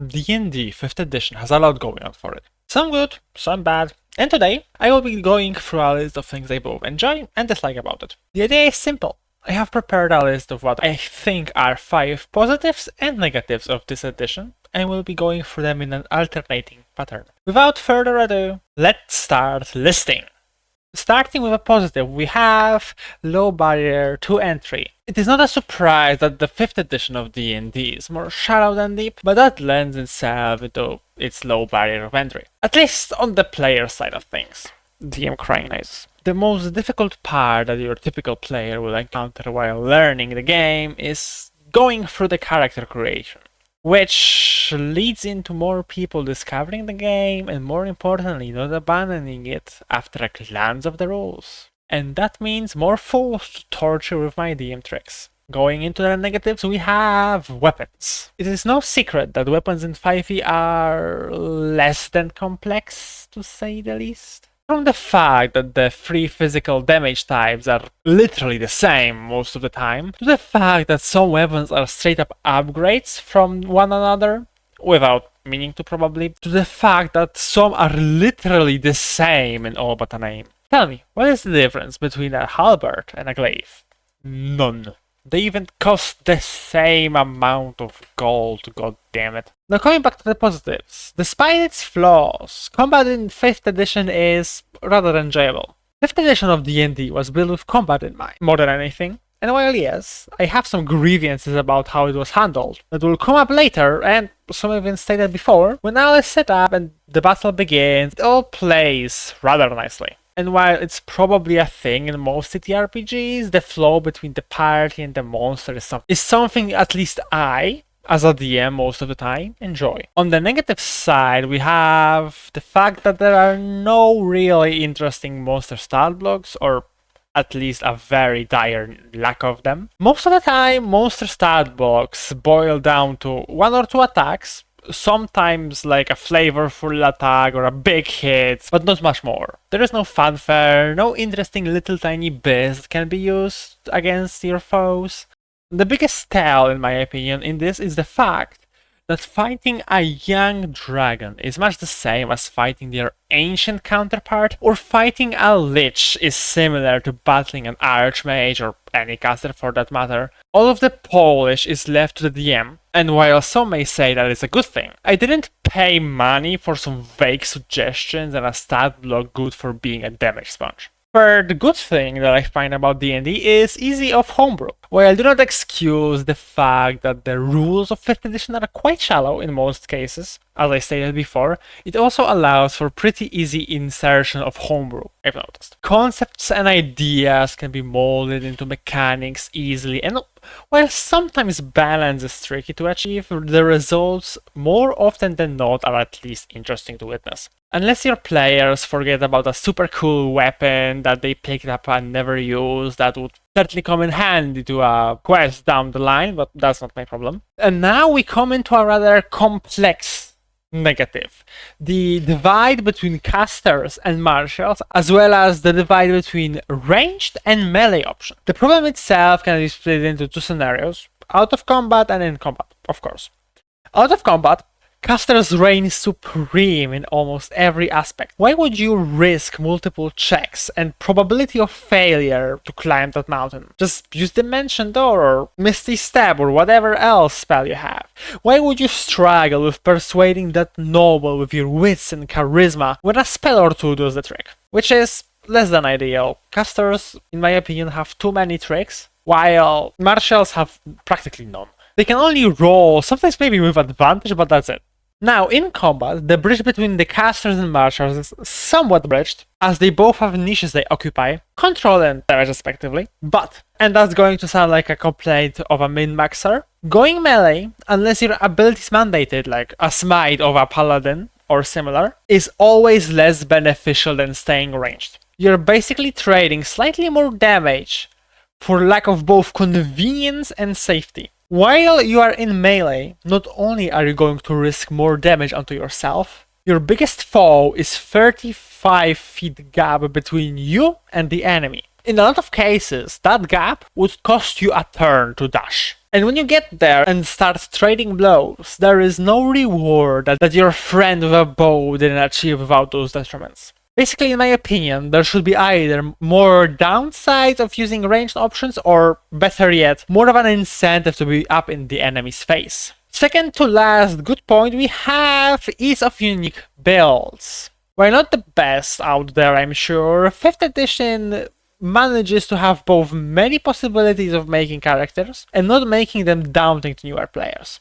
DnD 5th edition has a lot going on for it. Some good, some bad, and today I will be going through a list of things I both enjoy and dislike about it. The idea is simple. I have prepared a list of what I think are 5 positives and negatives of this edition, and will be going through them in an alternating pattern. Without further ado, let's start listing. Starting with a positive, we have low barrier to entry. It is not a surprise that the 5th edition of D&D is more shallow than deep, but that lends itself into its low barrier of entry. At least on the player side of things. DM crying nice. The most difficult part that your typical player will encounter while learning the game is going through the character creation, which leads into more people discovering the game and, more importantly, not abandoning it after a glance of the rules. And that means more fools to torture with my DM tricks. Going into the negatives, we have weapons. It is no secret that weapons in 5e are less than complex, to say the least. From the fact that the 3 physical damage types are literally the same most of the time, to the fact that some weapons are straight up upgrades from one another, without meaning to probably, to the fact that some are literally the same in all but a name. Tell me, what is the difference between a halberd and a glaive? None. They even cost the same amount of gold, god damn it. Now coming back to the positives. Despite its flaws, combat in 5th edition is rather enjoyable. 5th edition of D&D was built with combat in mind, more than anything. And while yes, I have some grievances about how it was handled, that will come up later, and some even stated before, when all is set up and the battle begins, it all plays rather nicely. And while it's probably a thing in most TTRPGs, the flow between the party and the monster is something at least I, as a DM most of the time, enjoy. On the negative side, we have the fact that there are no really interesting monster stat blocks, or at least a very dire lack of them. Most of the time, monster stat blocks boil down to 1 or 2 attacks, sometimes like a flavorful attack or a big hit, but not much more. There is no fanfare, no interesting little tiny bits that can be used against your foes. The biggest tell, in my opinion, in this is the fact that fighting a young dragon is much the same as fighting their ancient counterpart, or fighting a lich is similar to battling an archmage or any caster for that matter. All of the polish is left to the DM, and while some may say that it's a good thing, I didn't pay money for some vague suggestions and a stat block good for being a damage sponge. The good thing that I find about D&D is easy of homebrew. While I do not excuse the fact that the rules of 5th edition are quite shallow in most cases, as I stated before, it also allows for pretty easy insertion of homebrew, I've noticed. Concepts and ideas can be molded into mechanics easily, and while sometimes balance is tricky to achieve, the results more often than not are at least interesting to witness. Unless your players forget about a super cool weapon that they picked up and never used, that would certainly come in handy to a quest down the line, but that's not my problem. And now we come into a rather complex negative. The divide between casters and martials, as well as the divide between ranged and melee options. The problem itself can be split into 2 scenarios, out of combat and in combat, of course. Out of combat, casters reign supreme in almost every aspect. Why would you risk multiple checks and probability of failure to climb that mountain? Just use Dimension Door or Misty Step or whatever else spell you have. Why would you struggle with persuading that noble with your wits and charisma when a spell or 2 does the trick? Which is less than ideal. Casters, in my opinion, have too many tricks, while martials have practically none. They can only roll, sometimes maybe with advantage, but that's it. Now, in combat, the bridge between the casters and martials is somewhat bridged, as they both have niches they occupy, control and damage respectively, but, and that's going to sound like a complaint of a min-maxer, going melee, unless your ability is mandated, like a smite of a paladin or similar, is always less beneficial than staying ranged. You're basically trading slightly more damage for lack of both convenience and safety. While you are in melee, not only are you going to risk more damage onto yourself, your biggest foe is 35 feet gap between you and the enemy. In a lot of cases, that gap would cost you a turn to dash. And when you get there and start trading blows, there is no reward that your friend with a bow didn't achieve without those detriments. Basically, in my opinion, there should be either more downsides of using ranged options, or better yet, more of an incentive to be up in the enemy's face. Second to last good point we have ease of unique builds. While not the best out there, I'm sure, 5th edition manages to have both many possibilities of making characters and not making them daunting to newer players.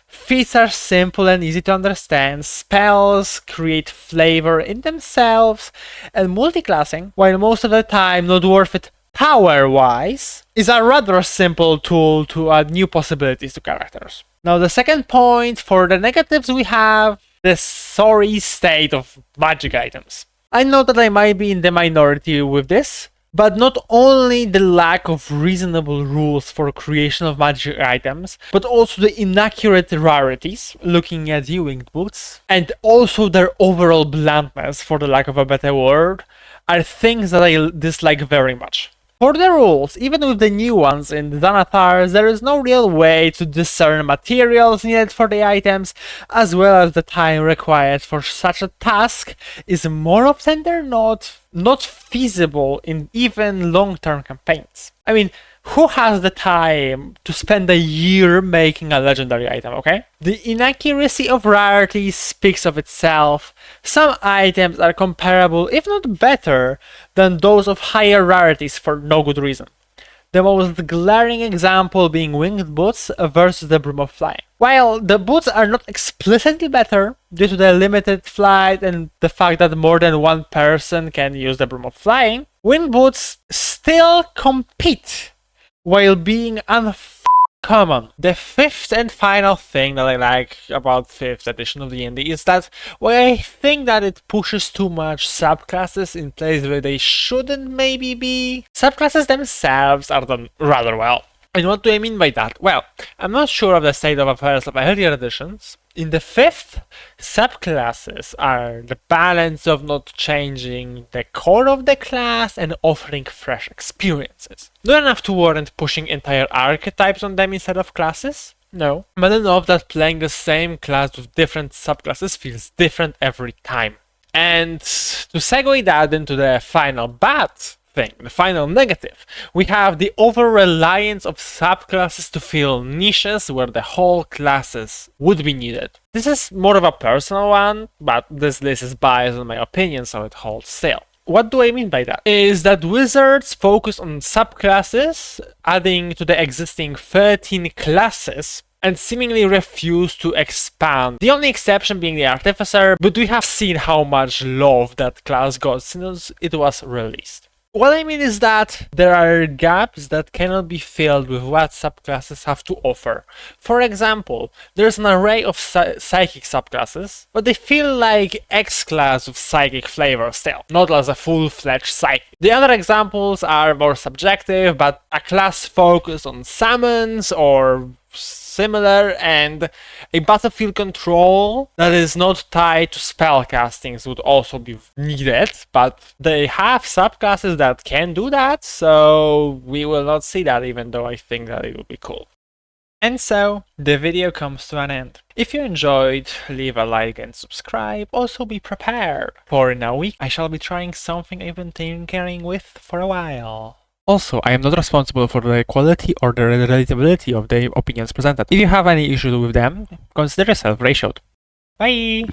Feats are simple and easy to understand, spells create flavor in themselves, and multiclassing, while most of the time not worth it power-wise, is a rather simple tool to add new possibilities to characters. Now the second point, for the negatives we have the sorry state of magic items. I know that I might be in the minority with this, but not only the lack of reasonable rules for creation of magic items, but also the inaccurate rarities, looking at you, Winged Boots, and also their overall bluntness, for the lack of a better word, are things that I dislike very much. For the rules, even with the new ones in Xanathars, there is no real way to discern materials needed for the items, as well as the time required for such a task is more often than not feasible in even long-term campaigns. I mean, who has the time to spend a year making a legendary item, okay? The inaccuracy of rarities speaks of itself. Some items are comparable, if not better, than those of higher rarities for no good reason. The most glaring example being Winged Boots versus the Broom of Flying. While the boots are not explicitly better, due to the limited flight and the fact that more than one person can use the Broom of Flying, Winged Boots still compete while being uncommon. The 5th and final thing that I like about 5th edition of D&D is that while I think that it pushes too much subclasses in places where they shouldn't maybe be, subclasses themselves are done rather well. And what do I mean by that? Well, I'm not sure of the state of affairs of earlier editions. In the 5th, subclasses are the balance of not changing the core of the class and offering fresh experiences. Not enough to warrant pushing entire archetypes on them instead of classes, no, but enough that playing the same class with different subclasses feels different every time. And to segue that into the final bad thing, the final negative, we have the over-reliance of subclasses to fill niches where the whole classes would be needed. This is more of a personal one, but this list is biased in my opinion, so it holds still. What do I mean by that? Is that wizards focus on subclasses, adding to the existing 13 classes, and seemingly refuse to expand. The only exception being the Artificer, but we have seen how much love that class got since it was released. What I mean is that there are gaps that cannot be filled with what subclasses have to offer. For example, there's an array of psychic subclasses, but they feel like X-class with psychic flavor still, not as a full-fledged psychic. The other examples are more subjective, but a class focused on summons or similar, and a battlefield control that is not tied to spell castings would also be needed, but they have subclasses that can do that, so we will not see that, even though I think that it would be cool. And so, the video comes to an end. If you enjoyed, leave a like and subscribe. Also be prepared, for in a week I shall be trying something I've been tinkering with for a while. Also, I am not responsible for the quality or the relatability of the opinions presented. If you have any issues with them, consider yourself ratioed. Bye!